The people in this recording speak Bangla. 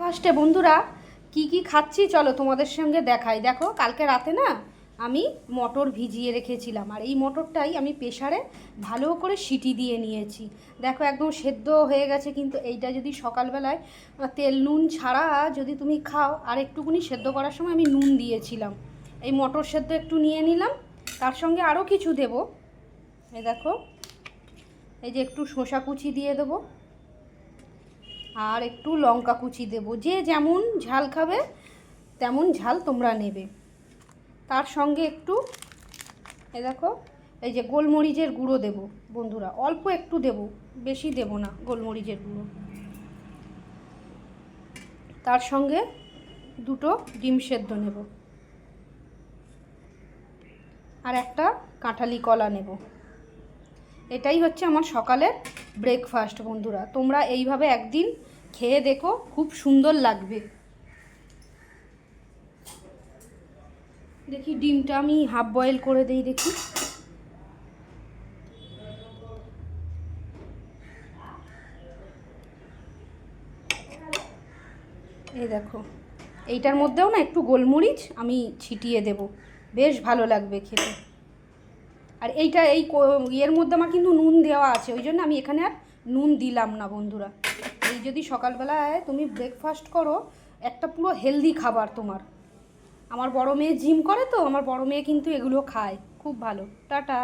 ব্রেকফাস্টে বন্ধুরা কি কি খাচ্ছি চলো তোমাদের সঙ্গে দেখাই। দেখো কালকে রাতে না আমি মটর ভিজিয়ে রেখেছিলাম, আর এই মটরটাই আমি প্রেসারে ভালো করে সিটি দিয়ে নিয়েছি। দেখো একদম সেদ্ধ হয়ে গেছে, কিন্তু এইটা যদি সকালবেলায় তেল নুন ছাড়া যদি তুমি খাও, আর একটুকুনি সেদ্ধ করার সময় আমি নুন দিয়েছিলাম। এই মটর সেদ্ধ একটু নিয়ে নিলাম, তার সঙ্গে আরও কিছু দেব। এই দেখো, এই যে একটু শসা কুচি দিয়ে দেবো, আর একটু লঙ্কা কুচি দেবো। যে যেমন ঝাল খাবে তেমন ঝাল তোমরা নেবে। তার সঙ্গে একটু এই দেখো, এই যে গোলমরিচের গুঁড়ো দেবো বন্ধুরা, অল্প একটু দেবো, বেশি দেবো না গোলমরিচের গুঁড়ো। তার সঙ্গে দুটো ডিম সেদ্ধ নেব, আর একটা কাঁঠালি কলা নেব। এটাই হচ্ছে আমার সকালের ব্রেকফাস্ট বন্ধুরা। তোমরা এইভাবে একদিন খেয়ে দেখো, খুব সুন্দর লাগবে। দেখি ডিমটা আমি হাফ বয়েল করে দিই, দেখি। এই দেখো, এইটার মধ্যেও না একটু গোলমরিচ আমি ছিটিয়ে দেব, বেশ ভালো লাগবে খেতে। আর এইটা এর মধ্যে আমার কিন্তু নুন দেওয়া আছে, ওই জন্য আমি এখানে আর নুন দিলাম না বন্ধুরা। এই যদি সকালবেলায় তুমি ব্রেকফাস্ট করো, একটা পুরো হেলদি খাবার তোমার। আমার বড় মেয়ে জিম করে, তো আমার বড় মেয়ে কিন্তু এগুলো খায়, খুব ভালো। টাটা।